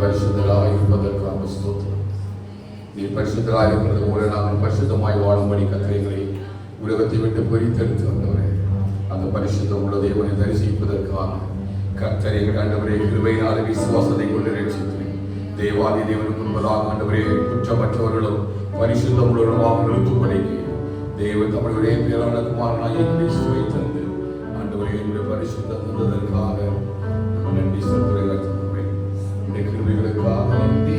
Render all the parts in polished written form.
பரிசுத்தராய் இருப்பதற்காக ஸ்தோத்திரம். நீ பரிசுத்தராய் இருப்பது போல நாங்கள் பரிசுத்தமாய் வாழும்படி கத்திரைகளை உலகத்தை விட்டு பிரித்தெடுத்து வந்தவரே, அந்த பரிசுத்தம் உள்ள தேவனை தரிசிப்பதற்காக கர்த்தரைகள் ஆண்டவரே கிருபையினாலே விசுவாசத்தை கொண்டு ரட்சித்து தேவாதி தேவனுக்கு முன்பதாக ஆண்டவரே குற்றமற்றவர்களும் பரிசுத்தம் உள்ளவர்களாக நிறுத்தும்படிக்கு தேவன் தமிழுடைய பேரான குமாரனாகிய கிறிஸ்துவை தந்து ஆண்டவரே என்னுடைய பரிசுத்தம் தந்ததற்காக நன்றி செலுத்துகிறேன். உடைய கிருபைகளுக்காக நன்றி.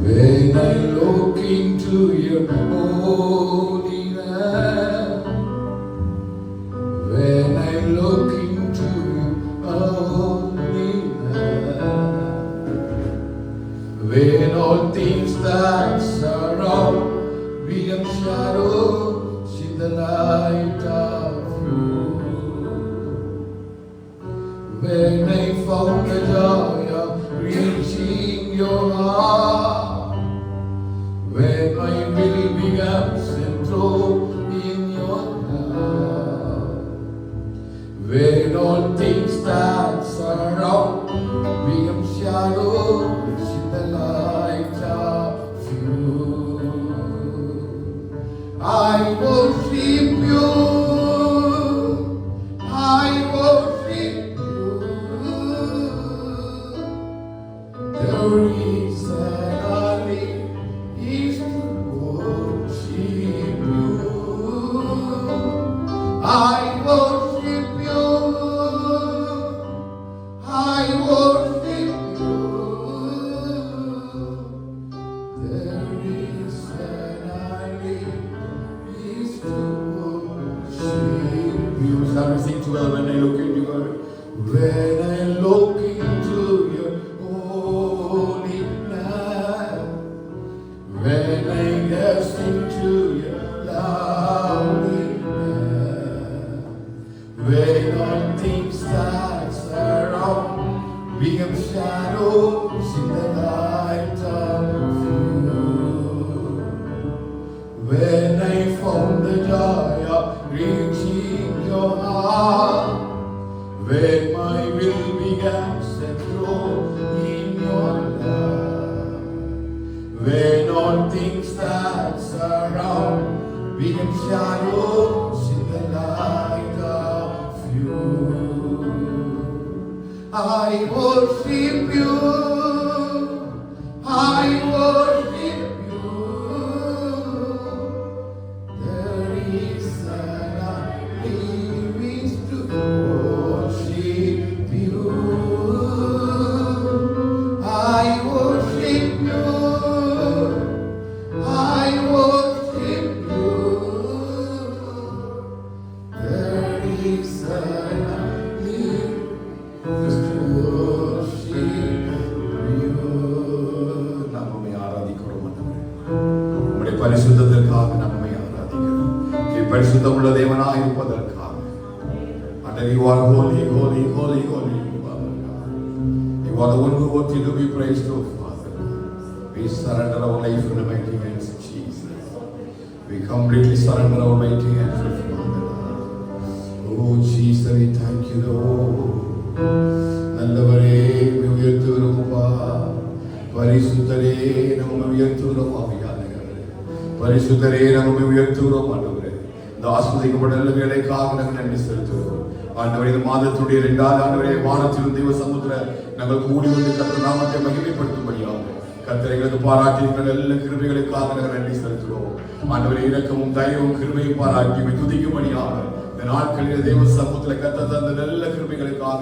When I look into your holiness, when I look into your holiness, when all things that surround become shadows in the light of you, when I found the joy of reaching your heart, when my will becomes enthroned in your love, when all things that surround become shadows in the light of you, I worship you, I worship you. The reason I live is to worship you. I worship you, I worship you. The reason I live is to worship you. Shall we sing together when I look into your, when I look into your holiness, when I guess into your loveliness, when all things that surround become shadows in the light of you, when I found the joy of reaching your heart, when my will began enthroned in your love, when all things that surround become shadows in the light of you, I worship you, I worship you. The reason I live is to worship you. I worship you, I worship you. The reason I live is to worship you. நாம் உம்மை ஆராதிக்கிறோம் ஆண்டவரே. உம்முடைய பரிசுத்தத்திற்காக நாம் உம்மை ஆராதிக்கிறோம். நீ பரிசுத்தமுள்ள தேவனாய் இருப்பதற்காக. And you are holy, holy, holy, holy. You are the one who worthy to be praised, O Father. We surrender our life in the mighty hands of Jesus. We completely surrender our mighty hands of Father. Oh Jesus, we thank you, Lord. நல்லவரே உயர்த்துகிறோம்ப்பா. பரிசுத்தரே நம்மை உயர்த்துகிறோம் ஆவியானவரே. பரிசுத்தரே நம்மை உயர்த்துகிறோம் ஆண்டவரே. இந்த ஆசீர்வதிக்கப்பட்ட நல்ல வேலைக்காக நாங்கள் நன்றி செலுத்துகிறோம் ஆண்டவரே. இந்த மாதத்துடைய 2வது ஆண்டவரே வானத்திலும் தெய்வ சமுத்திர நாங்கள் கூடி வந்து கர்த்தர் நாமத்தை மகிமைப்படுத்தும்படியாக கர்த்தரைகளுக்கு பாராட்டியிருக்கிற நல்ல கிருபைகளுக்காக நாங்கள் நன்றி செலுத்துகிறோம் ஆண்டவரே. இரக்கமும் தயவும் கிருபையும் பாராட்டி துதிக்கும்படியாக இந்த நாட்களில் தெய்வ சமூகத்தில் கர்த்தர் தந்த நல்ல கிருபைகளுக்காக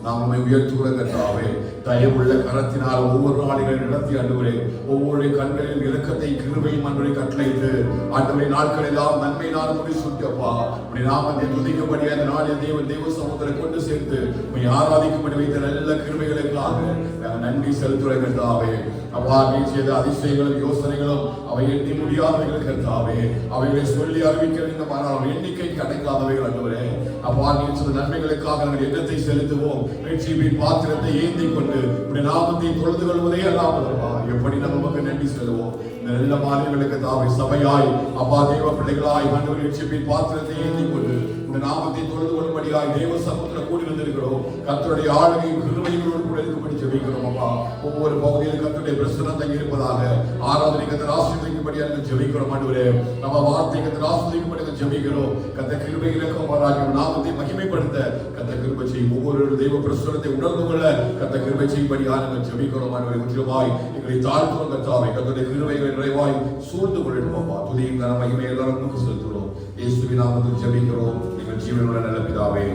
நாம் உம்மை உயர்த்துகிறோம் கர்த்தாவே. தயவுள்ள கரத்தினால் ஒவ்வொரு நாடுகளை நடத்தி ஆண்டவரே ஒவ்வொரு கண்களில் இரக்கத்தை கிருபையும் ஆண்டவரை கட்டளையிட்டு ஆண்டவரை நாட்கள் எல்லாம் நன்மையினால் முடி சுட்டப்பா உடைய நாமத்தை துதிக்கும்படி அந்த நாளில் தெய்வ சமூகத்தை கொண்டு சேர்த்து உம்மை ஆராதிக்கும்படி வைத்த நல்ல கிருபைகளுக்காக நாங்கள் நன்றி செலுத்துகிறோம் கர்த்தாவே. அப்பா நீ செய்த அதிசயங்களும் யோசனைகளும் அவை எண்ணி முடியாதவைகள் கர்த்தாவே. அவைகளை சொல்லி அறிவிக்க வேண்டும், ஆனால் எண்ணிக்கைக்கு அடங்காதவைகள் ஆண்டவரே. அப்பா நீ செய்த நன்மைகளுக்காக நாங்கள் எண்ணத்தை செலுத்துவோம். ரட்சிப்பின் பாத்திரத்தை ஏந்தி கொண்டு உடைய நாமத்தை தொழுது கொள்வதே அல்லாமல் எப்படி நமக்கு நன்றி செலுவோம். நல்ல மாநிலங்களுக்கு தாவை சபையாய் அப்பா தெய்வ பிள்ளைகளாய் ஆண்டவரை ரட்சிப்பின் பாத்திரத்தை ஏந்தி கொண்டு உடைய நாமத்தை தொழுது கொள்ளும்படி இருக்கும்படியாய் தேவ சமூகத்தில் கூடி வந்திருக்கிறோம். கர்த்தருடைய ஆளுகையும் கிருபைகளோடு கூட இருக்கும்படி ஜெபிக்கிறோம். அப்பா, ஒவ்வொரு பகுதியில் கர்த்தருடைய பிரசன்னம் தங்கி இருப்பதாக. ஆராதனை கர்த்தர் ஆசீர்வதிக்கும்படியாக ஜெபிக்கிறோம். ஆண்டவரே, நம்ம வார்த்தை கர்த்தர் ஆசீர்வதிக்கும்படியாக ஜெபிக்கிறோம். கர்த்தர் கிருபை இலக்கமாராக நாமத்தை மகிமைப்படுத்த கர்த்தர் கிருபை செய்யும். ஒவ்வொரு தெய்வ பிரசன்னத்தை உணர்ந்து கொள்ள கர்த்தர் கிருபை செய்யும்படியாக நாங்கள் ஜெபிக்கிறோம். ஆண்டவரே, முற்றிலுமாய் எங்களை தாழ்த்துறோம். கர்த்தாவே, கர்த்தருடைய கிருபைகளை நிறைவாய் சூழ்ந்து கொள்ளட்டும். அப்பா, துதியும் கன மகிமை எல்லாரும் செலுத்துகிறோம். இயேசுவின் நாமத்தில் ஜெபிக்கிறோம் எங்கள் ஜீவனுள்ள நல்ல பிதாவே,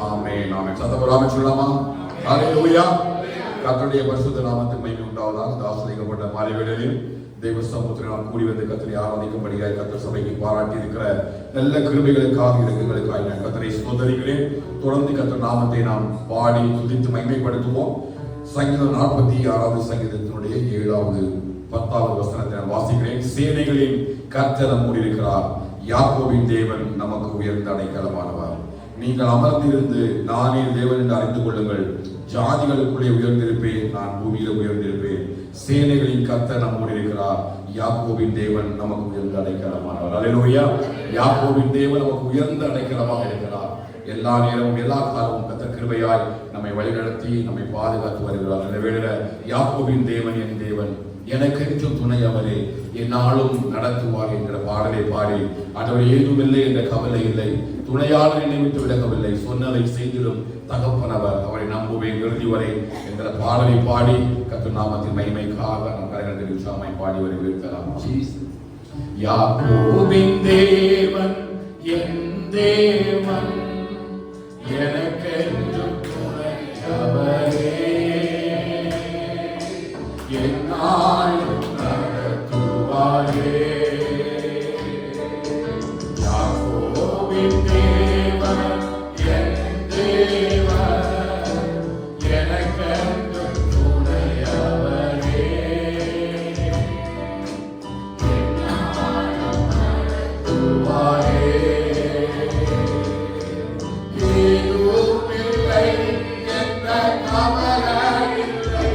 ஆமென். ஆமென். சத்தபராம சொல்லலாமா? ஹல்லேலூயா. கர்த்தருடைய பரிசுத்த நாமத்துக்கு மகிமை உண்டாவதாக. ஆசீர்வதிக்கப்பட்ட மாலை வேளையில் தேவ சமூகத்தில் நாம் கூடி வந்து கர்த்தரை ஆராதிக்கும்படியாக கர்த்தர் சபைக்கு பாராட்டி இருக்கிற நல்ல கிருபைகளுக்காக இரக்கங்களுக்காக நான் கர்த்தரை ஸ்தோத்திரிக்கிறேன். தொடர்ந்து கர்த்தர் நாமத்தை நாம் பாடி துதித்து மகிமைப்படுத்துவோம். சங்கீதம் 46வது சங்கீதத்தினுடைய 7வது 10வது வசனத்தை நான் வாசிக்கிறேன். சேனைகளின் கர்த்தர் நம்மோடு இருக்கிறார், யாக்கோபின் தேவன் நமக்கு உயர்ந்த அடைக்கலமானவர். நீங்கள் அமர்ந்திருந்து நானே தேவன் என்று அறிந்து கொள்ளுங்கள். ஜாதிகளுக்குள்ளே உயர்ந்திருப்பேன், நான் பூமியில உயர்ந்திருப்பேன். சேனைகளின் கர்த்தர் நம்மோடு இருக்கிறார், யாக்கோபின் தேவன் நமக்கு உயர்ந்த அடைக்கலமானவர். அல்லேலூயா. யாக்கோபின் தேவன் நமக்கு உயர்ந்த அடைக்கலமாக இருக்கிறார். எல்லா நேரமும் எல்லா காலமும் கர்த்தர் கிருபையாய் நம்மை வழிநடத்தி நம்மை பாதுகாத்து வருகிறார். இந்த வேளையில யாக்கோபின் தேவன் என் தேவன், எனக்கென்றும் துணை அவரே, என்னாலும் நடத்துவார் என்கிற பாடலை பாடி, ஆண்டவர் ஏதுமில்லை என்ற கவலை இல்லை, துணையாளர் என்னை விட்டு விலகவில்லை, சொன்னதை செய்திடும் தகப்பனவர், அவரை நம்புவேன் இறுதி வரை என்கிற பாடலை பாடி கர்த்தர் நாமத்தின் மகிமைக்காக நம் கரங்களை உற்சாகமாய் பாடி வருகிறோம். யாக்கோபின் தேவன் என் தேவன், எனக்கென்றும் துணை அவரே, என்னாலும் நடத்துவாரே. யாக்கோபின் தேவன் என் தேவன், எனக்கென்றும் துணை அவரே, என்னாலும் நடத்துவாரே. ஏதுமில்லை என்ற கவலை இல்லை,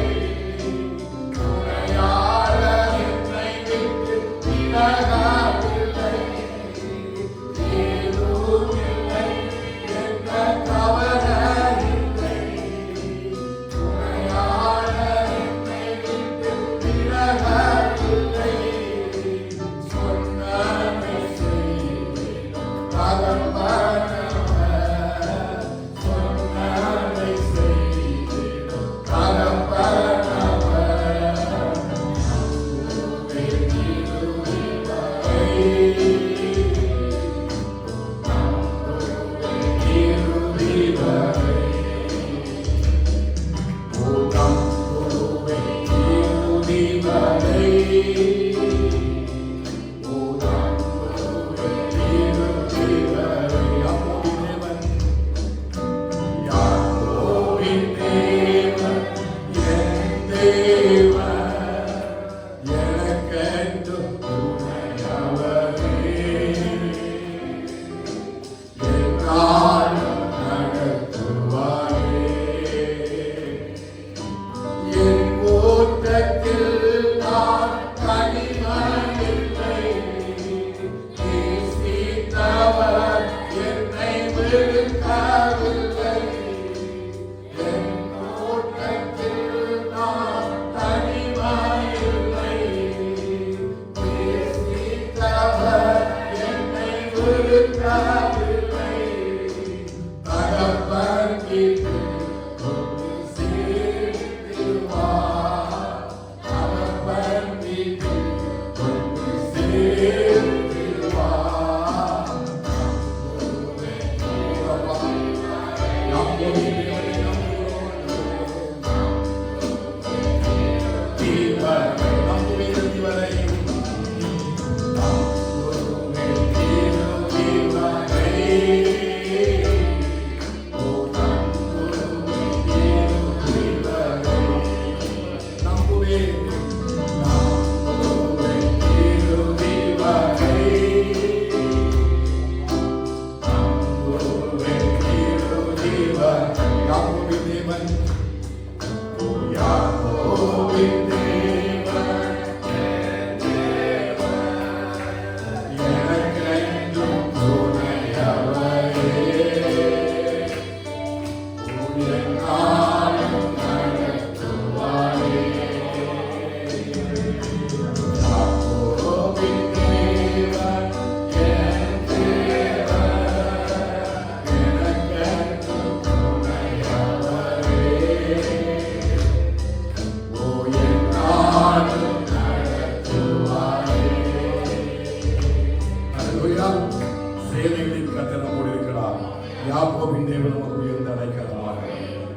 யாக்கோபின் தேவன் நமக்கு உயர்ந்த அடைக்கலமாக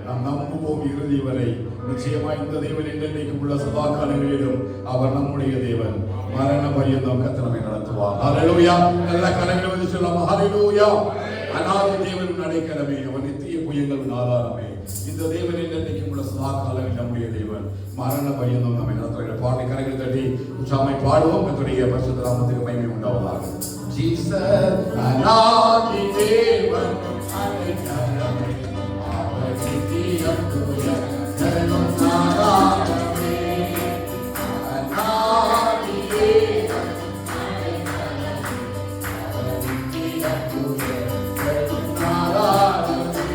நாம் நம்புவோம் இறுதி வரை. நிச்சயமாய் இந்த தேவன் என்றைக்கும் உள்ள சதா காலங்களிலும் அவர் நம்முடைய தேவன். மரண பரியந்தம் கர்த்தர் நம்மை நடத்துவார். ஹல்லேலூயா. எல்லா கரங்களை வந்து சொல்லலாம் ஹல்லேலூயா. அநாதி தேவன் அடைக்கலமே, அவர் நித்திய புயங்களின் ஆதாரமே. இந்த தேவன் என்றைக்கும் உள்ள சதா காலங்களில் நம்முடைய தேவன். மரண பரியந்தம் நம்மை நடத்துகிற பாட்டை கரங்களை தட்டி உற்சாகமாய் பாடுவோம். கர்த்தருடைய பரிசுத்த நாமத்துக்கு மகிமை உண்டாவதாக. ஜீசஸ் அநாதி தேவன் அடைக்கலமே, அவர் நித்திய புயங்களின் ஆதாரமே. அநாதி தேவன் அடைக்கலமே, அவர் நித்திய புயங்களின் ஆதாரமே.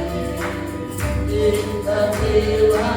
இந்த தேவன்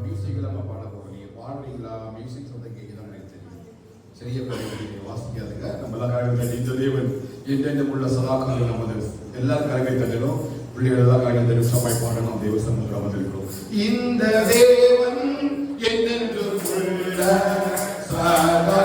மியூசிக் இல்லாம பாட போறோம். நீங்க பாடுறீங்களா? மியூசிக் சத்தம் கேட்குதான் எனக்கு தெரியும். சரியா படிக்கிறீங்க, வாசிக்காதுங்க. நம்ம எல்லாம் காரியத்தை இந்த தேவன் என்றென்றும் உள்ள சதாக்காலம் நமது எல்லாரும் கரகை தட்டணும். பிள்ளைகள் எல்லாம் காரியம் தெரிவிச்சமாய் பாடணும். தேவ சமூகத்தில் அமர்ந்திருக்கிறோம். இந்த தேவன் என்றென்றும் உள்ள சதா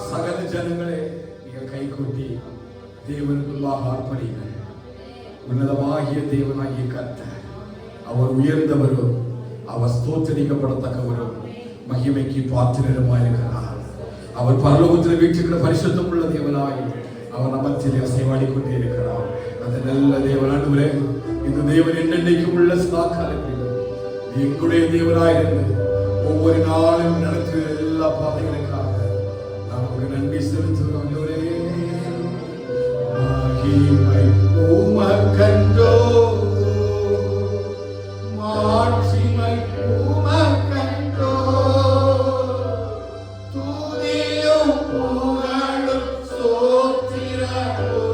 சகல ஜனங்களே நீங்கள் கைகூட்டி தேவனுக்குள்ளாக ஆர்ப்பரிங்கள். உன்னதமாகிய தேவனாகிய கர்த்தர், அவர் உயர்ந்தவரும் அவர் ஸ்தோத்திரிக்கப்படத்தக்கவரும் மகிமைக்கு பாத்திரருமாயிருக்கிறார். அவர் பரலோகத்தில் வீட்டுக்கிற பரிசுத்தம் உள்ள தேவனாய் அவர் நமத்திலே அசைவாடி கொண்டே இருக்கிறார். அந்த நல்ல தேவன் ஆண்டவரே, இந்த தேவன் என்னென்னைக்கும் உள்ள சதா காலத்தில் எங்களுடைய தேவனாயிருந்து ஒவ்வொரு நாளும் நடத்துகிற எல்லா பாதைகளுக்காக நமக்கு நன்றி செலுத்துகிறோம். மகிமை உமக்கன்றோ, மாட்சிமை உமக்கன்றோ, துதியும் புகழும் ஸ்தோத்திரமும்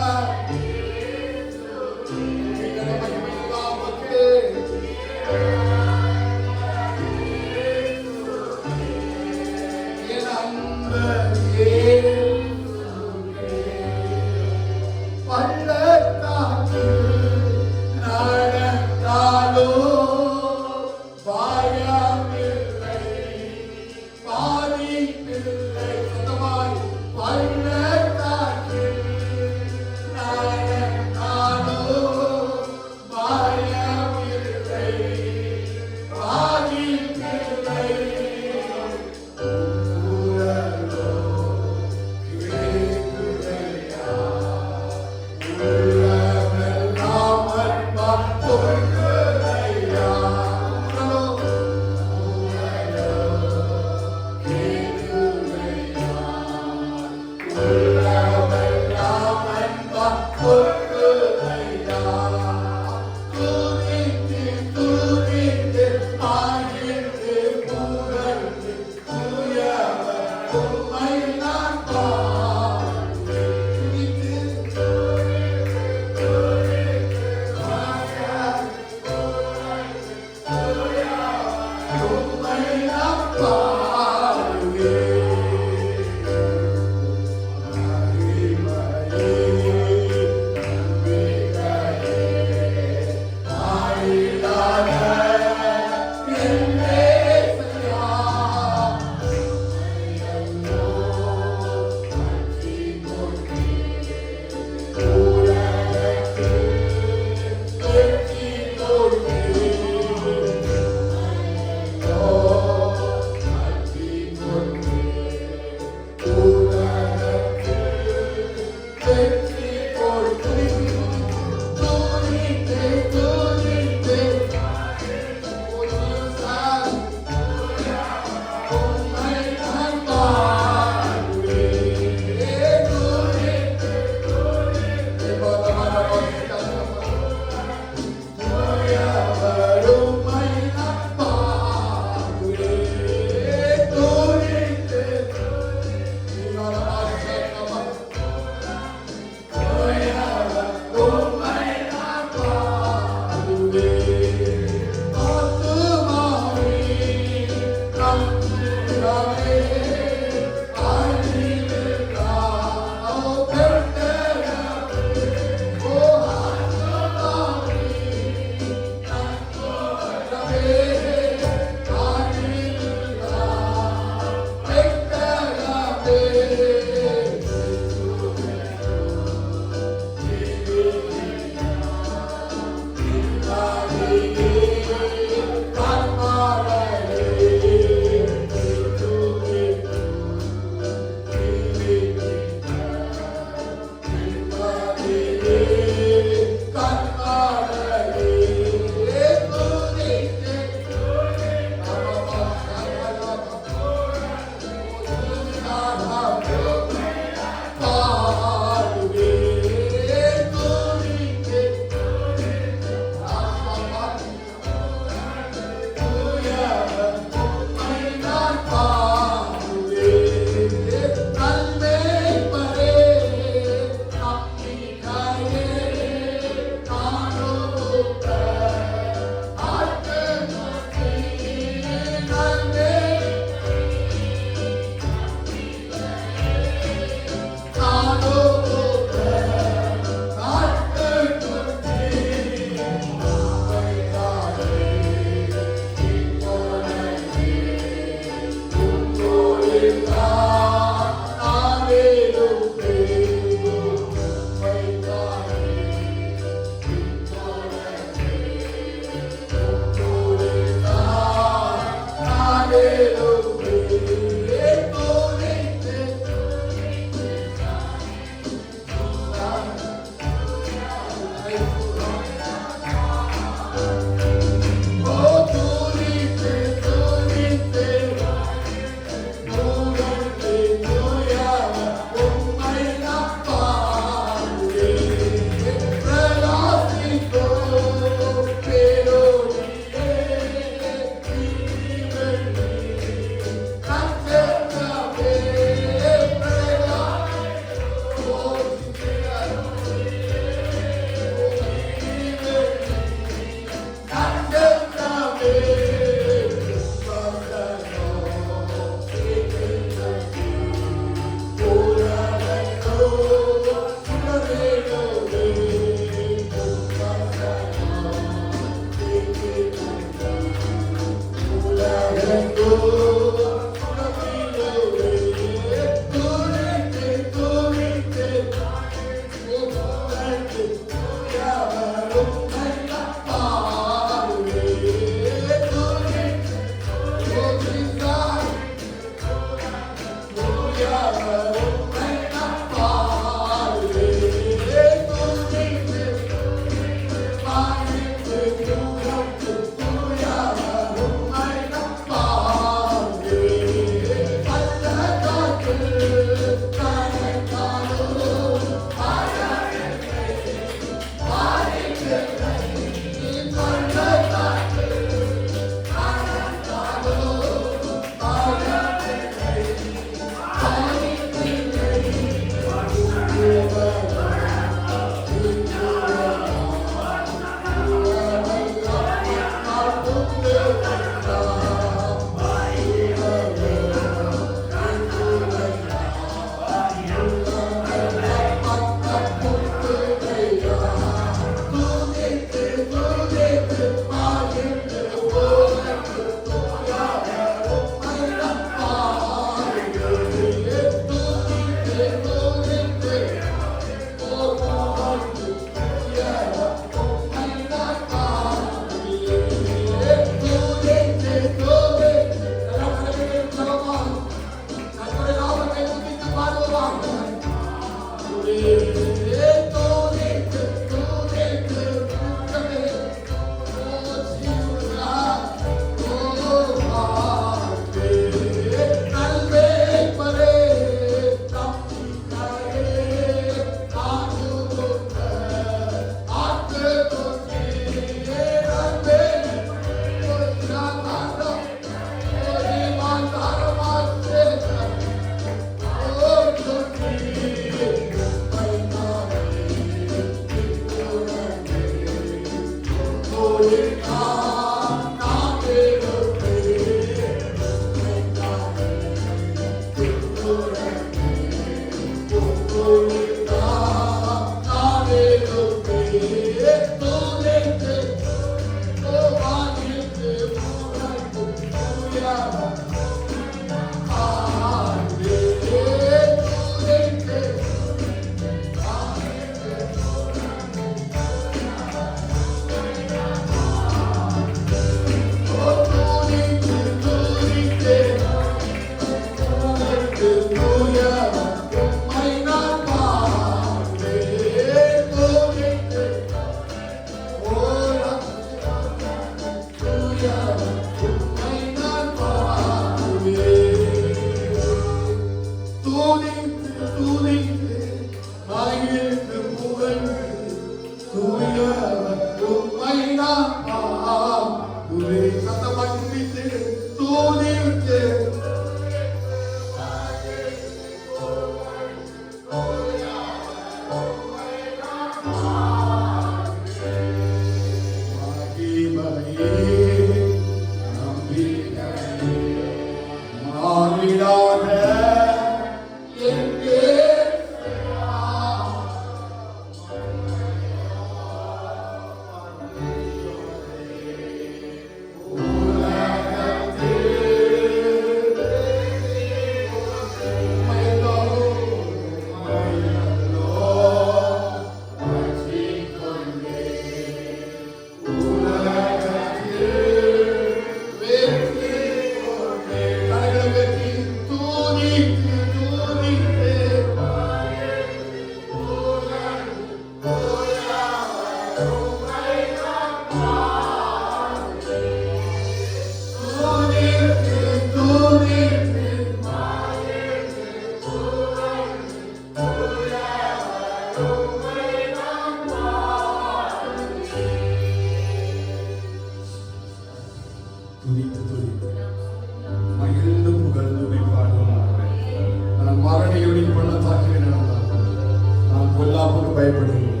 பயப்படுவோம்.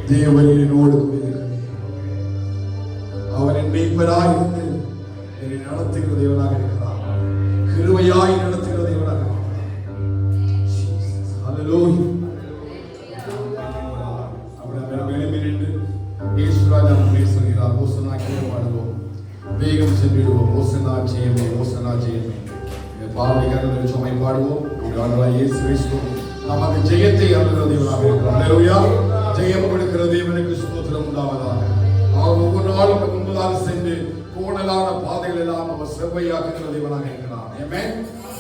தேவன் என்னோடு கூட இருக்கிறார். அவர் என் மேய்ப்பராய் இருந்து என்னை நடத்துகிற தேவனாக இருக்கிறார். கிருபையாய் நடத்துகிற தேவனாக இருக்கிறார். ஹல்லேலூயா. வேகம் சென்றிடுவோம். ஓசனா ஜெயமே, ஓசனா ஜெயமே. பாவனைக்காரர்கள் சுமை பாடுவோம். இயேசு கிறிஸ்து நமக்கு ஜெயத்தை அருளுகிற தேவனாக இருக்கிறார். ஹல்லேலூயா. ஜெயம் கொடுக்கிற தேவனுக்கு ஸ்தோத்திரம் உண்டாவதாக. அவர் ஒவ்வொரு நாளும் முன்பதாக சென்று கோணலான பாதைகள் எல்லாம் அவர் செவ்வையாக்குகிற தேவனாக இருக்கிறார். ஆமென்.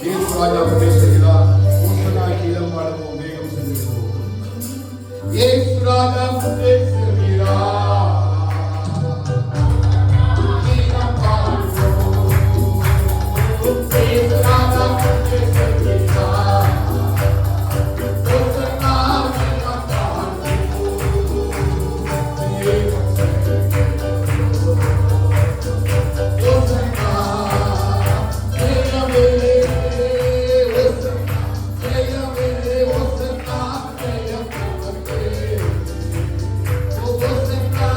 இயேசு ராஜா பேசுகிறார். ஓசனா கீதம் பாடுவோம். வேகம் சென்றிடுவோம். இயேசு ராஜா பேசுகிறார். Open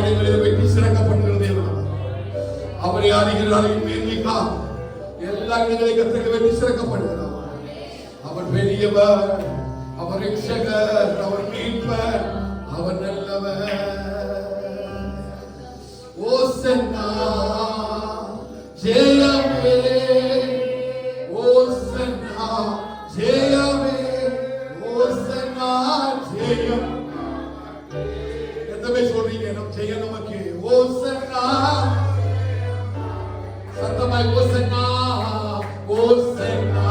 காரியங்களில் வெற்றி சிறக்க பண்ணுகிற தேவன். அவரை அறிகிறார் மேன்மைக்கா எல்லா இடங்களையும் கர்த்தருக்கு வெற்றி சிறக்க பண்ணுகிறார். அவர் பெரியவர், அவர் ரட்சகர், அவர் மீட்பர், அவர் நல்லவர். ஓசன்னா ஜெயமே, ஓசன்னா ஜெயமே, ஓசன்னா ஜெயம். எத்தனை சொல்றீங்க நம்ம ஜெயம் நமக்கு? ஓசன்னா சத்தமாய் ஓசன்னா, ஓசன்னா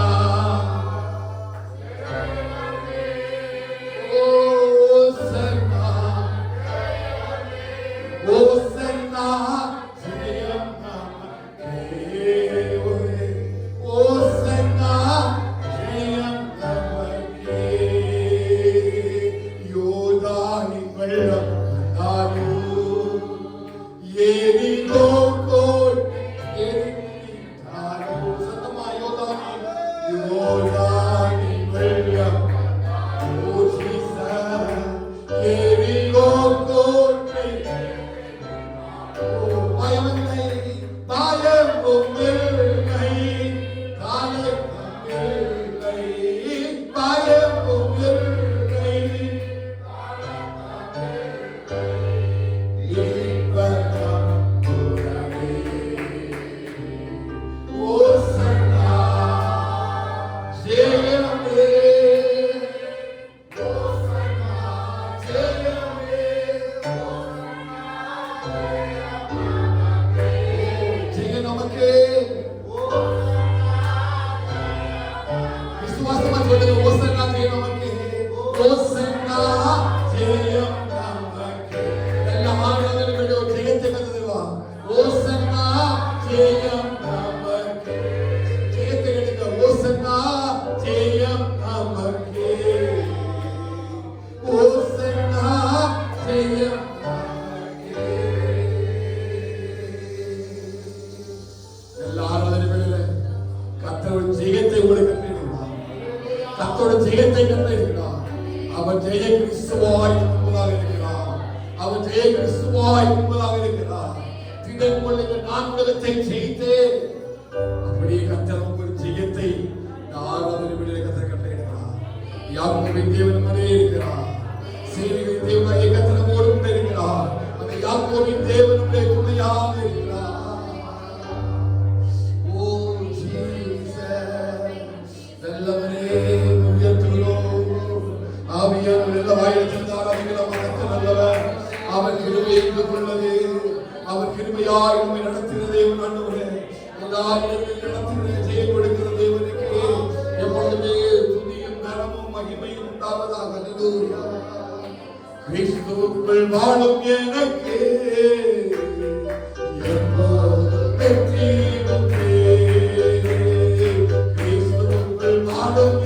அவர் ஜெய கிறிஸ்துவாய் என்பதாக இருக்கிறார். அவர் ஜெய கிறிஸ்துவாய் என்பதாக இருக்கிறார். திடன் கொள்ளுங்கள், நான் உலகத்தை ஜெயித்தேன். அப்படியே கர்த்தர் ஒரு ஜெயத்தை கர்த்தர் கட்டளையிடுகிறார். யாக்கோபின் தேவன் மனே இருக்கிறார். சேனைகளின் தேவனாகிய கர்த்தர் நம்மோடு கூட இருக்கிறார். அந்த யாக்கோபின் தேவன் நம்முடைய துணையாக இருக்கிறார். ஓ ஜீசஸ், நல்லவரே ஆவியானவர் எல்லா வாயிலிருந்தார். நல்லவர், அவர் கிருபை உள்ளது. அவர் கிருபையாய் நம்மை நடத்தின தேவன் ஆண்டவரே. எல்லா இடங்களிலும் நடத்தின ஜெயம் கொடுக்கிற தேவனுக்கு எப்பொழுதுமே துதியும் கனமும் மகிமையும் உண்டாவதாக. அல்லேலூயா. கிறிஸ்துவுக்குள் வாழும் எனக்கு எப்போதும் வெற்றி உண்டே. கிறிஸ்துவுக்குள் வாழும்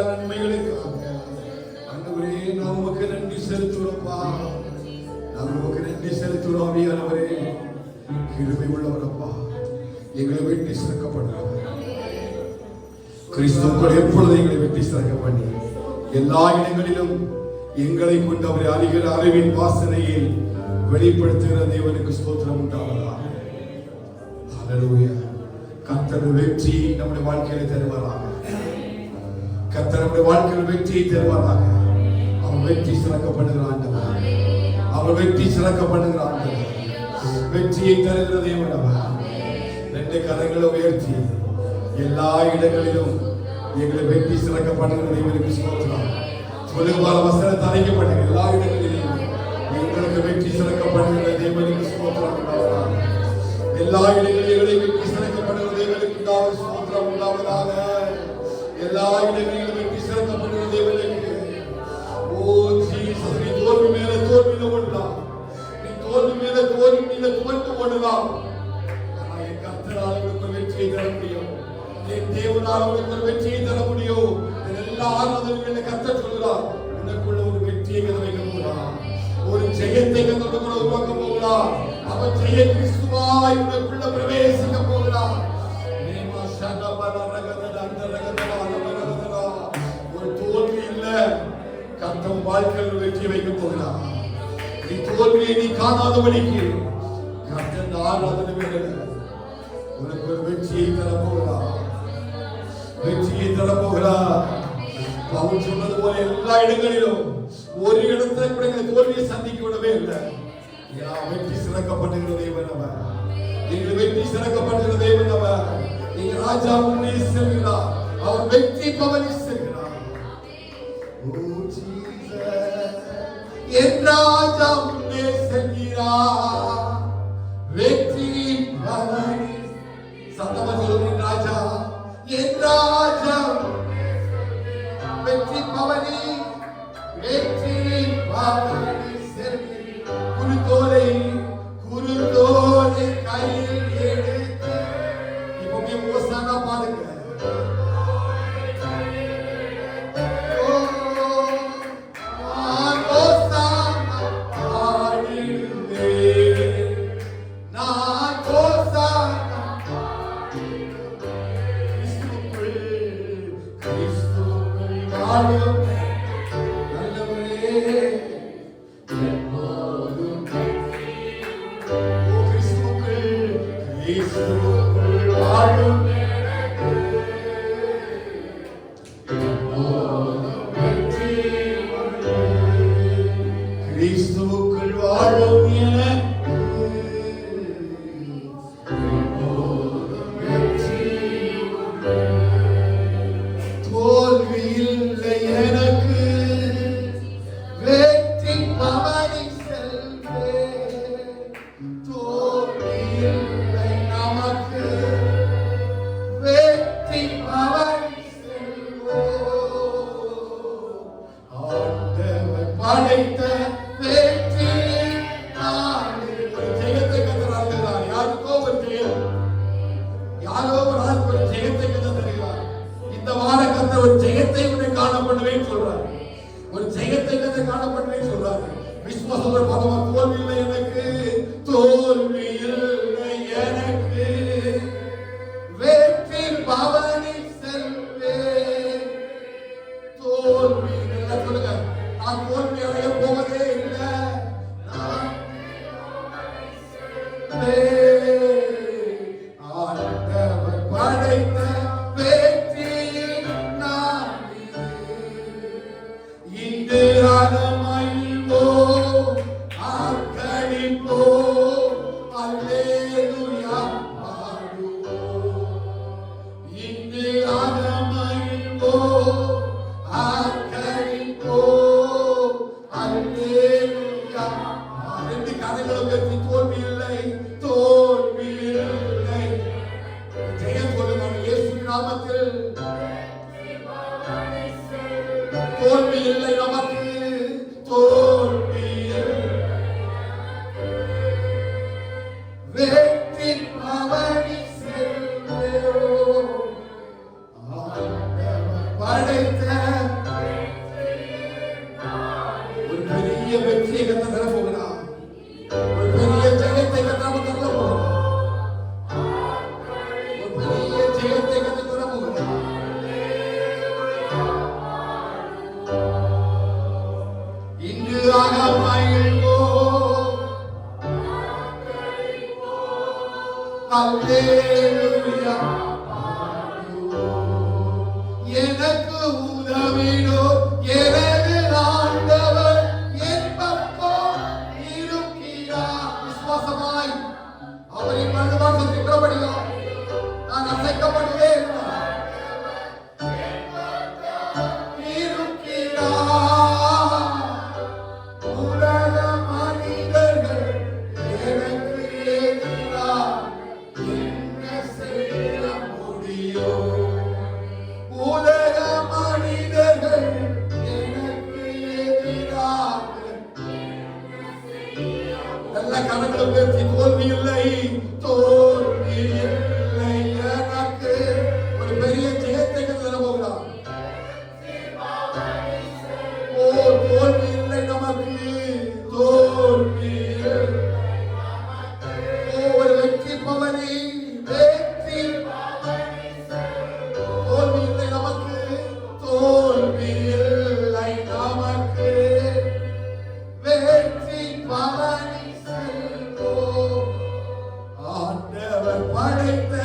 நன்மைகளுக்காக ஆண்டவரே நாம் உமக்கு நன்றி செலுத்துகிறோம்ப்பா. நாம் உமக்கு நன்றி செலுத்துகிறோம். ஆவியானவரே கிருபை உள்ளவரப்பா, எங்களை வெட்டி சிறக்கப்படுகிறோம். கிறிஸ்துவுக்குள் எப்பொழுது எங்களை வெட்டி சிறக்க பண்ணி எல்லா இடங்களிலும் எங்களை கொண்டு அவரை அறிகிற அறிவின் வாசனையை வெளிப்படுத்துகிற தேவனுக்கு ஸ்தோத்திரம் உண்டாவதாக. ஹல்லேலூயா. கர்த்தர் வெற்றி நம்முடைய வாழ்க்கையில தருவாராக. கர்த்தர் நம்முடைய வாழ்க்கையில் வெற்றியை தருவாராக. அவர் வெற்றி சிறக்கப்படுகிற ஆண்டவர். அவர் வெற்றி சிறக்கப்படுகிற ஆண்டவர். வெற்றியை தருகிற தேவன் அவர். ரெண்டு கரங்களை உயர்த்தி எல்லா இடங்களிலும் எங்களை வெற்றி சிறக்கப்படுகிற தேவனுக்கு ஸ்தோத்திரம். சொல்லுவார வசனத்தை அறிக்கப்படுகிற எல்லா இடங்களிலும் எங்களுக்கு வெற்றி சிறக்கப்படுகிற தேவனுக்கு ஸ்தோத்திரம் உண்டாவதாக. எல்லா இடங்களிலும் எங்களை வெற்றி சிறக்கப்படுகிற தேவனுக்கு ஸ்தோத்திரம் உண்டாவதாக. எல்லா இடங்களிலும் வெற்றி சிறக்கப்படுகிற தேவனுக்கு ஓ ஜீசஸ், நீ தோல்வி மேல தோல்வியில ஓடலாம், நீ தோல்வி மேல தோல்வியில தோற்று ஓடலாம். ஆனா என் கர்த்தரால் உங்களுக்கு வெற்றியை தர முடியும். என் தேவனால் உங்களுக்கு வெற்றியை தர முடியும். எல்லா ஆராதனைகளை கர்த்தர் சொல்கிறார், உனக்குள்ள ஒரு வெற்றியை வைக்க போகிறார், ஒரு ஜெயத்தை கர்த்தர் உருவாக்க போகிறார். அவர் ஜெய கிறிஸ்துவாய் உனக்குள்ள பிரவேசிக்க போகிறார். ஒரு தோல்வி இல்ல, கர்த்தர் வாழ்க்கையில் வெற்றி வைக்க போகிறார். நீ தோல்வியை நீ காணாதபடிக்கு கர்த்தர் ஆராதனை வேண்டிய உனக்கு ஒரு வெற்றியை தர போகிறார். வெற்றியை தர போகிறார். பவுல் சொன்னது போல எல்லா இடங்களிலும் ஒரு இடத்துல கூட எங்களை தோல்வியை சந்திக்க விடவே இல்லை. வெற்றி சிறக்கப்படுகிற தேவன் அவர். எங்கள் வெற்றி சிறக்கப்படுகிற தேவன் அவர். எங்க ராஜா முன்னே செல்கிறார். அவர் வெற்றி பவனி செல்கிறார். என் ராஜா முன்னே செல்கிறார். வெற்றி பவனி சத்தமா சொல்லுங்க. ராஜா என் ராஜா வெற்றி பவனி, வெற்றி பவனி செல்கிறார். குருதோலை கையில் எடுத்து இப்போமே ஓசானா பாடுங்க. கிறிஸ்துவுக்குள் வாழும் தோல்வி இல்லை எனக்கு, வெற்றி பவனி செல்வேன். தோல்வி இல்லை நமக்கு, வெற்றி பவனி செல்வோம். ஆண்டவர் படைத்த வெற்றி ஜெயத்தை கத்தராகிறார். யாருக்கோ ஒரு ஜெயம், யாரோ ஒரு ஆளுக்கு ஒரு ஜெயத்தை கத்தருகிறார். இந்த வார கத்த ஒரு ஜெயத்தை உன்னை காணப்படுவேன்னு சொல்றார். ஒரு ஜெயத்தை கத்த காணப்படுவேன்னு சொல்றாரு. விசுவாசத்தோட பதமா தோல்வி இல்லை எனக்கு, தோல்வி இல்லை எனக்கு, வெற்றி பவனி செல்வேன். தோல்வி இல்லை சொல்லுங்க. நான் தோல்வி அடைய போவதே இல்லை. ஆண்டவர் படைத்த வெற்றி நான் இன்று அகமகிழ்வோ அர்ப்பணிப்போ அல்லேலூயா பாடுவோம். இன்று அகமகிழ்வோ அர்ப்பணிப்போ அல்லேலூயா. ரெண்டு கதைகளும் வெற்றி. தோல்வி இல்லை, தோல்வி இல்லை. ஜெயம் சொல்லுங்க இயேசுவின் நாமத்தில். தோல்வி இல்லை நமக்கு, தோல்வி வெற்றி பவனி செல்வோம். ஆண்டவர் படைத்த அல்லேலூயா எனக்கு உதவிடும் எனது ஆண்டவர் என் பக்கம் இருக்கிறார். விசுவாசமாய் அவரின் வலதுபார்சத்தில் இருக்கிறபடியால் நான் அசைக்கப்படுவேன். தோல்வி இல்லை, தோல்வி இல்லை எனக்கு. ஒரு பெரிய ஜெயத்தை தர போகிறார். ஓ, தோல்வி இல்லை நமக்கு, தோல்வி ஒரு வெற்றி பவனி, வெற்றி தோல்வி இல்லை நமக்கு, தோல்வி இல்லை நமக்கு, வெற்றி பவனி படைத்த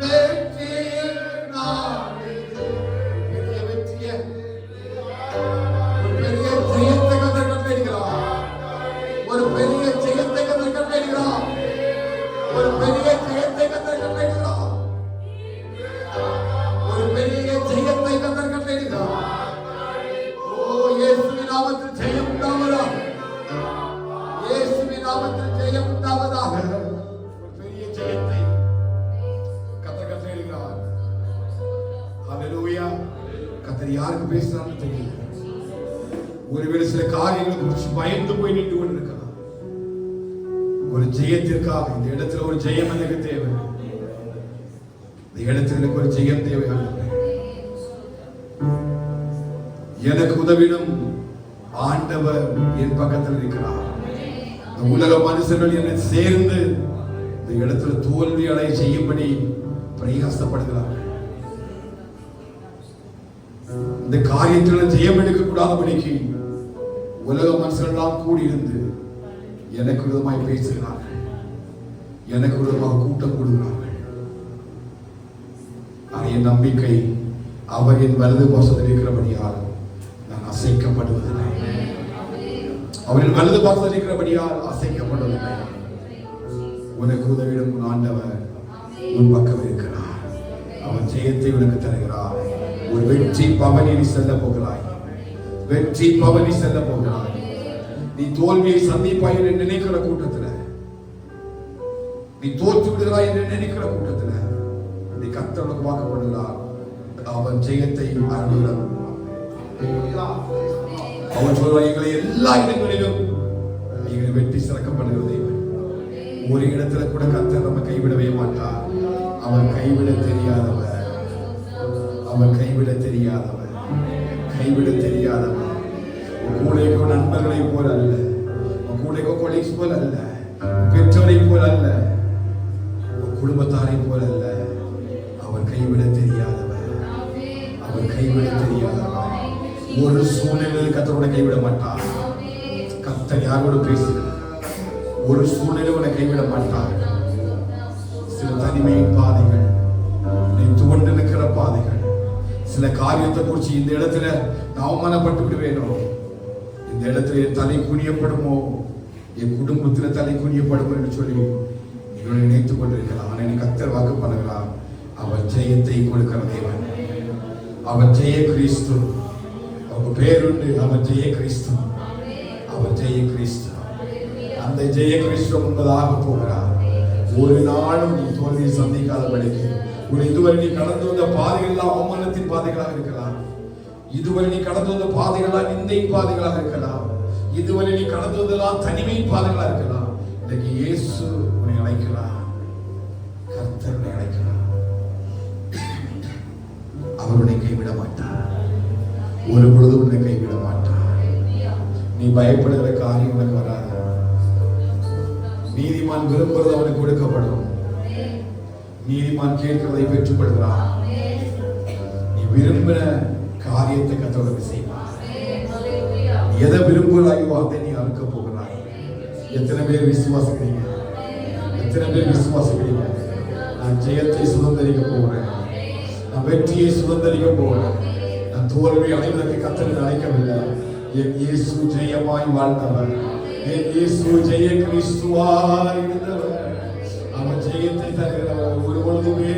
வெற்றியில் நான் பெரிய வெற்றிய ஒரு பெரிய ஜெயத்தை கண்டிருக்கிறார். ஒரு பெரிய ஜெயத்தை கண்டிருக்கிறார். ஒரு பெரிய ஜெயத்தை கண்டிருக்கிறார். ஒரு பெரிய ஜெயத்தை கண்டிருக்கிறார். ஓ, இயேசுவின் நாமத்தில் ஜெயம் உண்டாவதாக. இயேசுவின் நாமத்தில் ஜெயம் உண்டாவதாக. ஜெயத்தை கத்தர் கட்டளையிடுகிறார். ஹல்லேலூயா. கத்தர் யாருக்கு பேசுறான்னு தெரியல. ஒருவேளை சில காரியங்களை குறித்து பயந்து போய் நின்று கொண்டிருக்கலாம். ஒரு ஜெயத்திற்காக இந்த இடத்துல ஒரு ஜெயம் எனக்கு தேவை. இந்த இடத்துல எனக்கு ஒரு ஜெயம் தேவை. எனக்கு உதவிடும் ஆண்டவர் என் பக்கத்தில் இருக்கிறார். உலக மனுஷர்கள் என்னை சேர்ந்து இந்த இடத்துல தோல்வி அடைய செய்யும்படி பிரயாசப்படுகிறார்கள். இந்த காரியத்தில் ஜெயம் எடுக்க கூடாதபடிக்கு உலக மனுஷர்களெல்லாம் கூடியிருந்து எனக்கு விதமாய் பேசுகிறார்கள். எனக்கு விதமாக கூட்டம் கூடுகிறார்கள். என் நம்பிக்கை அவர் என் வலது பாசத்தில் இருக்கிறபடியால் நான் அசைக்கப்படுவதில்லை. அவரின் வலது பாசத்தில் இருக்கிறபடியால் அசைக்கப்படுவதில்லை. உனக்கு உதவிடும் உன் ஆண்டவர் உன் பக்கம் இருக்கிறார். அவன் ஜெயத்தை உனக்கு தருகிறார். ஒரு வெற்றி பவனி செல்ல போகிறாய். வெற்றி பவனி செல்ல போகிறாய். நீ தோல்வியை சந்திப்பாய் என்று நினைக்கிற கூட்டத்தில், நீ தோற்று விடுகிறாய் என்று நினைக்கிற கூட்டத்தில் நீ கர்த்தருக்கு வாக்குப்படுகிறார். அவன் ஜெயத்தை அருளுகிறார். அவன் சொல்வார், எங்களை எல்லா இடங்களிலும் எங்களை வெற்றி சிறக்கப்படுகிறது. ஒரு இடத்துல கூட கர்த்தர் நம்ம கைவிடவே மாட்டார். அவர் கைவிட தெரியாதவர். அவர் கைவிட தெரியாதவர். கைவிட தெரியாதவர். கூட இருக்கிற நண்பர்களை போல அல்ல, கூட இருக்கிற கொலீக்ஸ் போல அல்ல, பெற்றோரை போல அல்ல, குடும்பத்தாரை போல அல்ல. அவர் கைவிட தெரியாதவர். அவர் கைவிட தெரியாதவர். ஒரு சூழ்நிலையில் கர்த்தரோட கைவிட மாட்டார். கர்த்தர் யாரோட பேசுகிறார்? ஒரு சூழ்நிலை உன்னை கைவிட மாட்டார். சில தனிமையின் பாதைகள், நீ துவண்டு நிற்கிற பாதைகள், சில காரியத்தை குறிச்சு இந்த இடத்துல நான் அவமானப்பட்டு விடுவேனோ, இந்த இடத்துல என் தலை குனியப்படுமோ, என் குடும்பத்துல தலை குனியப்படுமோ என்று சொல்லி இவனை நினைத்துக் கொண்டிருக்கலாம். ஆனால் கர்த்தர் வாக்கு பண்ணுகிறார். அவர் ஜெயத்தை கொடுக்கிற தேவன். அவர் ஜெய கிறிஸ்து. அவர் பேருண்டு. அவர் ஜெய கிறிஸ்து. அவர் ஜெய கிறிஸ்து. அந்த ஜெய கிறிஸ்து முன்பதாக போகிறார். ஒரு நாளும் நீ தோல்வியை சந்திக்காதபடிக்கு இதுவரை நீ கடந்து வந்த பாதைகள் அவமானத்தின் பாதைகளாக இருக்கலாம். இதுவரை நீ கடந்து வந்த பாதைகளாக நிந்தையின் பாதைகளாக இருக்கலாம். இதுவரை நீ கடந்து வந்தெல்லாம் தனிமையின் பாதைகளாக இருக்கலாம். இன்னைக்கு இயேசு உன்னை அழைக்கிறார். கர்த்தர் உன்னை அழைக்கிறார். அவர் உன்னை கைவிட மாட்டார். ஒரு பொழுது உன்னை கைவிட மாட்டார். நீ பயப்படுகிற காரியம் உனக்கு வராது. நீதிமான் விரும்புறது அவனுக்கு கொடுக்கப்படும். நீதிமான் கேட்கிறதை பெற்றுக்கொள்கிறான். நீ விரும்பின காரியத்தை கர்த்தர் செய்வார். எதை விரும்புகிறாயோ அதை நீ அறுக்க போகிறாய். எத்தனை பேர் விசுவாசிக்கிறீங்க? எத்தனை பேர் விசுவாசிக்கிறீங்க? நான் ஜெயத்தை சுதந்திரிக்க போகிறேன், நான் வெற்றியை சுதந்திரிக்க போகிறேன். நான் தோல்வி அடைவதற்கு கர்த்தர் அழைக்கவில்லை. என் இயேசு ஜெயமாய் வாழ்ந்தவர், என் இயேசு ஜெய கிறிஸ்துவாய் இருந்தவர், அவர் ஜெயத்தை தருகிறவர். ஒருபொழுதுமே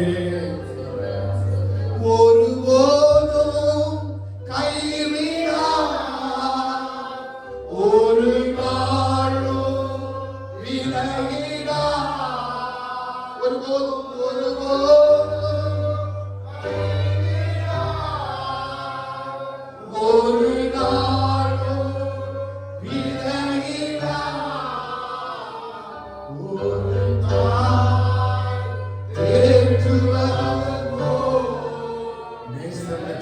கைவிடார், ஒரு நாளும் விலகிடார், ஒருபோதும் ஒரு நாளும் விலகிடார், ஒரு தாய் தேற்றுவது போல் நேசத்தை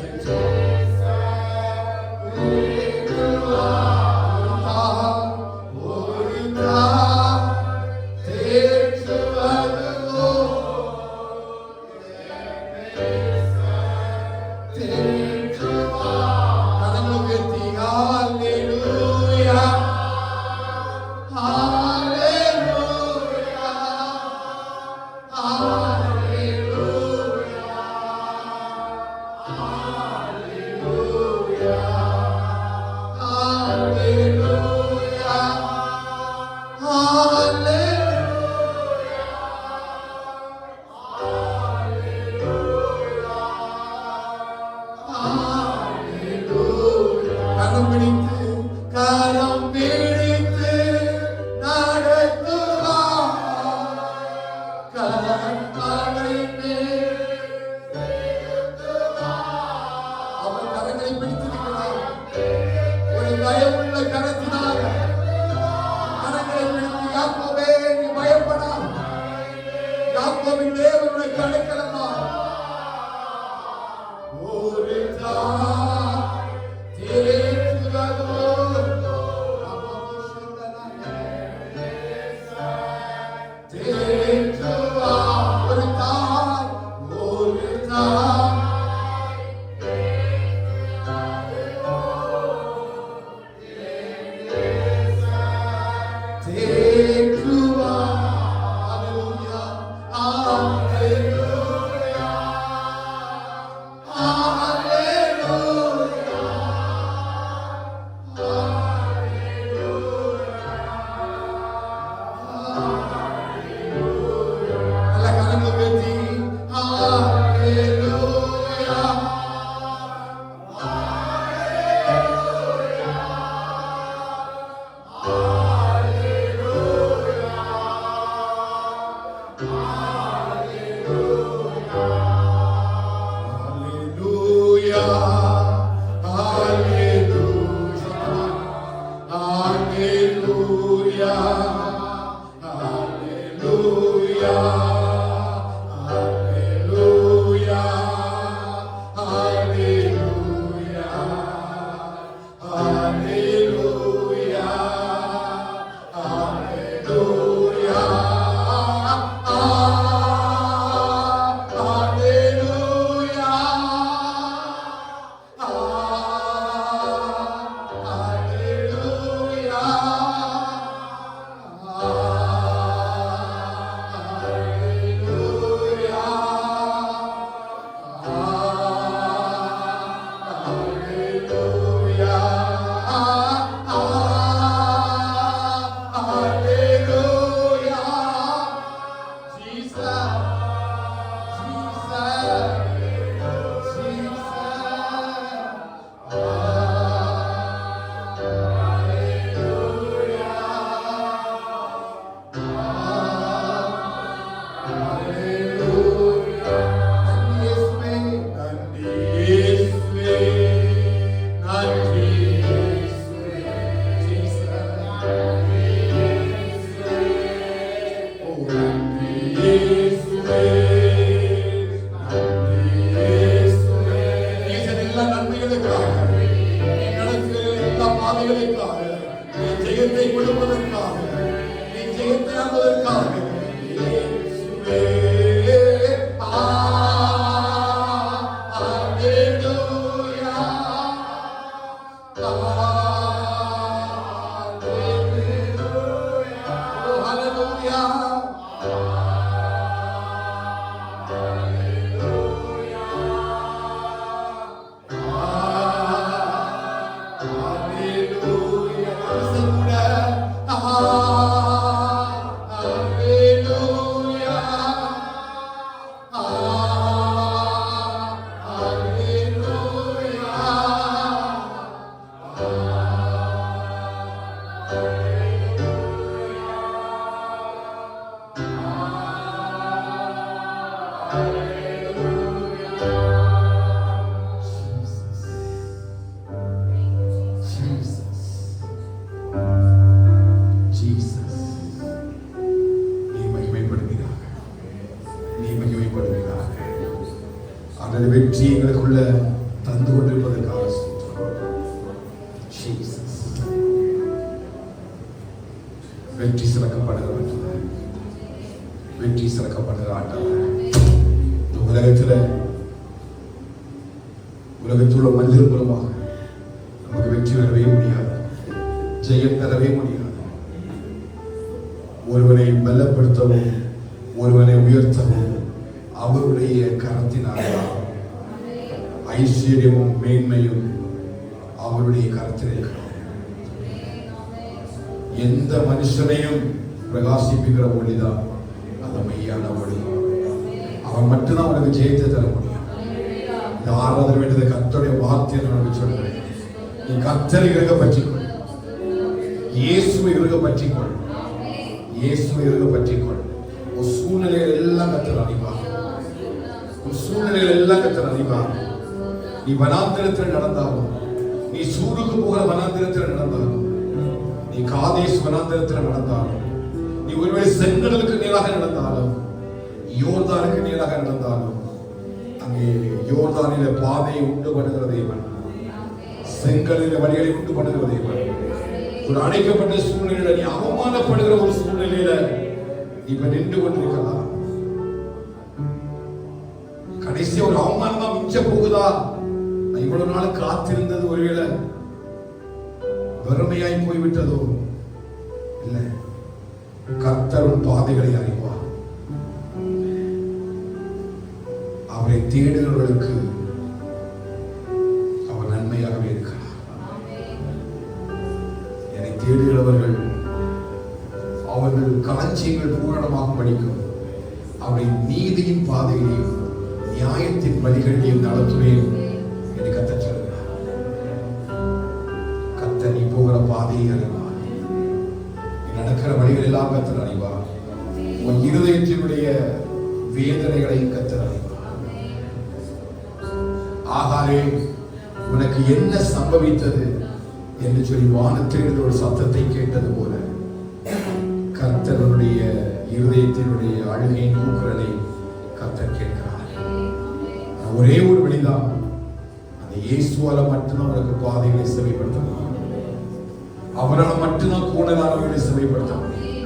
கரம் பிடித்து நடத்துவார், கரங்களை அவர் கரங்களை பிடித்திருக்கிறார். ஒரு பயமுள்ள கரத்தினால கரங்களை பிடித்து, யாக்கோபே நீ பயப்படாத, யாக்கோபின் தேவனுடைய கடைக்கலமா, ஒரு வெற்றி எங்களுக்குள்ள தந்து கொண்டிருப்பதற்காக வெற்றி சிறக்கப்படுகிற ஆண்டவர், வெற்றி சிறக்கப்படுகிற ஆண்டவர். உலகத்துள்ள மனிதர் மூலமாக நமக்கு வெற்றி பெறவே முடியாது, ஜெயம் பெறவே முடியாது. ஒருவனை பலப்படுத்தவும் ஒருவனை உயர்த்தவும் அவருடைய கரத்தினால் ஐஸ்வர்யமும் மேன்மையும் அவருடைய கரத்தில் இருக்கிறார். எந்த மனுஷனையும் பிரகாசிப்பிக்கிற ஒளிதான் அந்த மெய்யான ஒளி. அவன் மட்டும்தான் அவனுக்கு ஜெயத்தை தர முடியும். இந்த ஆராதனை வேண்டியது கர்த்தருடைய வார்த்தையை நான் சொல்றேன். நீ கர்த்தரை இருக பற்றிக்கொள், இயேசுவை இருக பற்றிக்கொள், இயேசுவை இருக பற்றிக்கொள். ஒரு சூழ்நிலைகள் எல்லாம் கர்த்தர் அறிவார், ஒரு சூழ்நிலைகள் எல்லாம் கர்த்தர் அறிவார். நீ வனாந்திரத்தில் நடந்தாலும், நீ சூருக்கு போகிற வனாந்திரத்தில் நடந்தாலும், நீ காதேஸ் வனாந்திரத்தில் நடந்தாலும், நீ ஒருவேளை செங்கடலுக்கு நேராக நடந்தாலும், யோர்தானுக்கு நேராக நடந்தாலும், அங்கே யோர்தானில பாதையை உண்டு பண்ணுகிற தேவன், செங்கலில வழிகளை உண்டு பண்ணுகிற தேவன். ஒரு அடைக்கப்பட்ட சூழ்நிலையில, நீ அவமானப்படுகிற ஒரு சூழ்நிலையில இப்ப நின்று கொண்டிருக்கலாம். கடைசி ஒரு அவமானம் தான் மிச்ச போகுதா? இவ்வளவு நாள் காத்திருந்தது ஒருவேளை வறுமையாய் போய்விட்டதோ? இல்லை, கர்த்தரும் பாதைகளை அறிவார். அவரை தேடுகிறவர்களுக்கு அவர் நன்மையாகவே இருக்கிறார். என்னை தேடுகிறவர்கள் அவர்கள் களஞ்சியங்கள் பூரணமாக படிக்கும். அவரை நீதியின் பாதைகளையும் நியாயத்தின் வழிகளையும் நடத்துவேன் என்று கர்த்தர் சொல்கிறார். கர்த்தர் நீ போகிற பாதையை அறிவார், நீ நடக்கிற வழிகள் எல்லாம் கர்த்தர் அறிவார். உன் இருதயத்தினுடைய வேதனைகளை கர்த்தர் அறிவார். ஆகாரே, உனக்கு என்ன சம்பவித்தது என்று சொல்லி வானத்திலிருந்து ஒரு சத்தத்தை கேட்டது போல கர்த்தருடைய இருதயத்தினுடைய அழுகையின் கூக்குரலை கர்த்தர் கேட்கிறார். ஒரே ஒரு வழிதான், அந்த இயேசுவால மட்டும்தான் அவருக்கு பாதைகளை செவைப்படுத்த முடியும். அவரால் மட்டும்தான் கூடலானவர்களை செவைப்படுத்த முடியும்.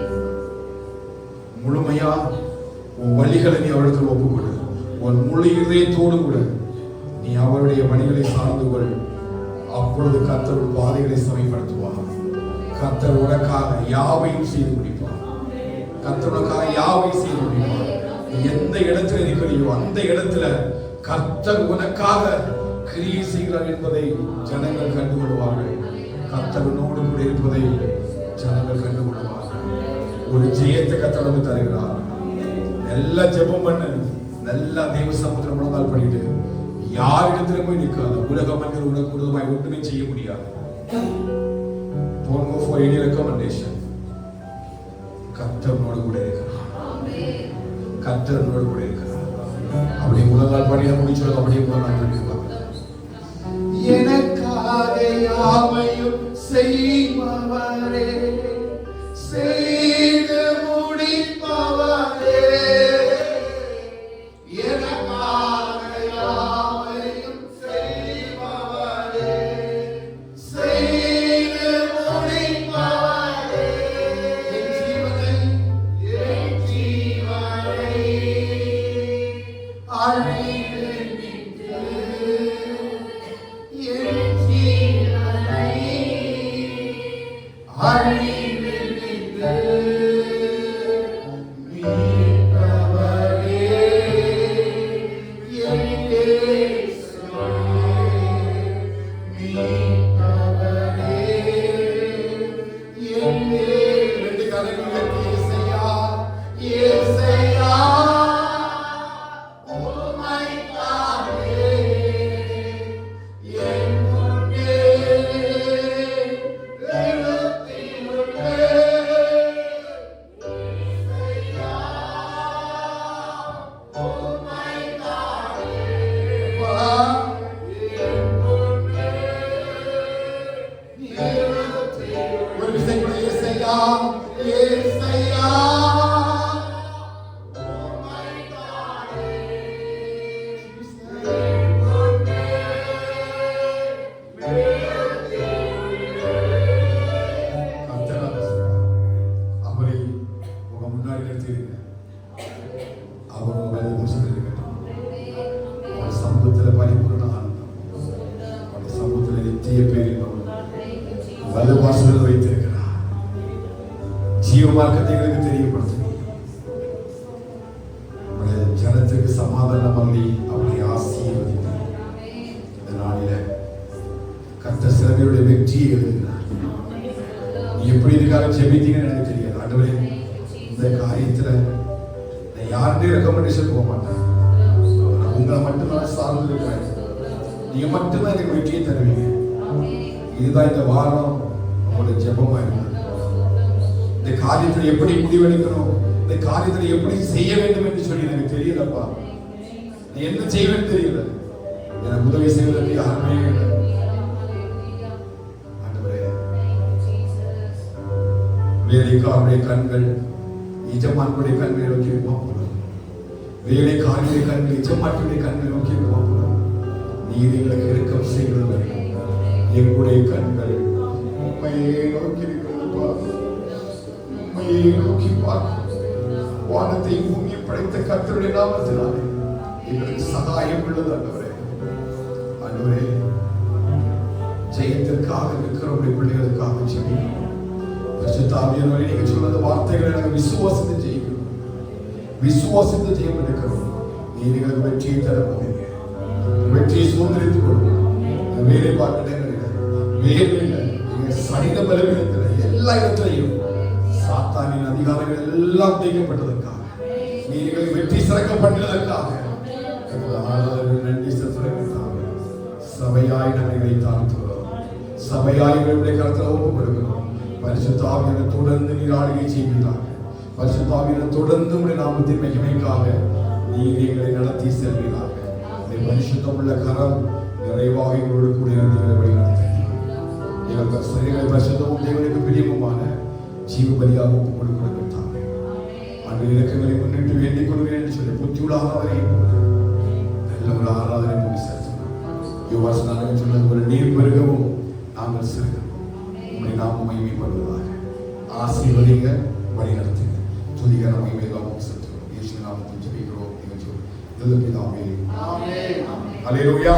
முழுமையா உன் வழிகளை நீ அவருக்கு ஒப்புக்கொடு. உன் முழு இதயத்தோடு கூட நீ அவருடைய வழிகளை சார்ந்து கொள். அப்பொழுது கர்த்தர் பாதைகளை செவைப்படுத்துவார். கர்த்தர் உனக்காக யாவையும் செய்து முடிப்பார். கர்த்தர் உனக்காக யாவையும் செய்து முடிப்பார். எந்த இடத்துல இருக்கிறீயோ அந்த இடத்துல கர்த்தர் உனக்காக கிரியை செய்கிறார் என்பதை ஜனங்கள் கண்டுகொள்வார்கள். கர்த்தரோடு கூட இருப்பதை ஜனங்கள் கண்டுகொள்வார்கள். ஒரு ஜெயத்தை கர்த்தர் தருகிறார். நல்லா ஜெபம் பண்ணு, நல்லா தெய்வ சமுத்திரம் முழங்கால் பண்ணிட்டு யாரிடத்திலும் போய் நிற்காது. உலகம் என்கிற உனக்கு உருவமாய் ஒன்றுமே செய்ய முடியாது. Don't go for any recommendation. கர்த்தரோடு கூட இருக்கிறார். கர்த்தரோடு கூட இருக்கிறார். அப்படியே முழங்கால் படிய முடிச்சு அப்படியே முழங்கால் பண்ணிருக்காங்க. எனக்காக யாவையும் செய்பவரே, செய்து முடிப்பவரே, எனக்காக யாவையும் செய்பவரே, செய்து முடிப்பவரே, என் ஜீவனை வலுவாசல் வைத்திருக்கிறார். ஜீவ மார்க்கத்தை எங்களுக்கு தெரியப்படுத்துகிறீர். ஜனத்துக்கு சமாதானம் அள்ளி அவனை ஆசீர்வதித்தார். இந்த நாளில கர்த்தர் சில பேருடைய வெற்றியை எழுதுகிறார். நீ எப்படி இதுக்காக ஜெபித்தீங்கன்னு எனக்கு தெரியாது. ஆண்டவரே, இந்த காரியத்துல நான் யாருடைய ரெக்கமெண்டேஷன் போக மாட்டேன். உங்களை மட்டும்தான் சார்ந்து இருக்கிறேன். நீங்க மட்டும்தான் எனக்கு வெற்றியை தருவீங்க. இதுதான் இந்த வாரம் உங்களுடைய ஜெபமா இருக்கு. இந்த காரியத்தில் எப்படி முடிவெடுக்கணும், இந்த காரியத்தில் எப்படி செய்ய வேண்டும் என்று சொல்லி எனக்கு தெரியலப்பா. என்ன செய்வேன்னு தெரியல. எனக்கு உதவி செய்வதற்கு யாருமே இல்லை. ஆண்டவரே, வேலைக்காரருடைய கண்கள் எஜமானுடைய கண்களை நோக்கி போகக்கூடாது. வேலைக்காரருடைய கண்கள் எஜமானுடைய கண்களை நோக்கி போகக்கூடாது. நீர் எங்களுக்கு இரக்கம் செய்கிறது. எங்களுடைய கண்கள் உண்மையை நோக்கி இருக்கிறதுப்பா. உண்மையை நோக்கி பார்க்கும். வானத்தை பூமியை படைத்த கர்த்தருடைய நாமத்தினாலே எங்களுக்கு சகாயம் உள்ளது. ஆண்டவரே, ஆண்டவரே, ஜெயத்திற்காக இருக்கிறவருடைய பிள்ளைகளுக்காக ஜெபிக்கிறோம். பரிசுத்த ஆவியானவரே, நீங்க சொன்ன வார்த்தைகளை நாங்கள் விசுவாசித்து ஜெயிக்கிறோம். விசுவாசித்து ஜெயம் எடுக்கிறோம். நீங்க எங்களுக்கு வெற்றியை தர போவீங்க. வெற்றியை சுதந்திரித்துக் கொள்வோம். வேலை பார்க்க சரீர பலவீனத்தில் எல்லா இடத்திலையும் சாத்தானின் அதிகாரங்கள் எல்லாம் தேய்க்கப்பட்டதற்காக, நீங்கள் வெற்றி சிறக்க பண்ணினதற்காக நன்றி செலுத்துகிறோம். சபையாய் நம்மை தாழ்த்துகிறோம். சபையாய் எங்களுடைய கருத்தில் ஒப்புக் கொடுக்கிறோம். பரிசுத்த ஆவியானவரை தொடர்ந்து நீர் ஆளுகை செய்வீராக. பரிசுத்த ஆவியானவரை தொடர்ந்து உடைய நாமத்தின் மகிமைக்காக நீர் எங்களை நடத்தி செல்வீராக. பரிசுத்தம் உள்ள கரம் நிறைவாக எங்களோடு கூட இருந்து வழிநடத்த எங்கள் சரீரங்களை பரிசுத்தமும் தேவனுக்கு பிரியமுமான ஜீவ பலியாக ஒப்புக் கொடுக்கிறாங்க. அந்த இலக்கங்களை முன்னிட்டு வேண்டிக் கொள்கிறேன் என்று சொல்லி புத்தியுள்ள ஆராதனை நல்ல ஒரு ஆராதனை போய் செலுத்தணும். சொன்னது ஒரு நீர் பெருகவும் நாங்கள் சிறுகிறோம். உங்களை நாம மகிமைப்படுவதாக ஆசீர்வதிங்க, வழி நடத்துங்க. துதிக நம்ம மேலாகவும் செலுத்துகிறோம். இயேசு நாமத்தில் ஜெபிக்கிறோம். நீங்கள் சொல்லி பிதாவே. ஆமென். அல்லேலூயா.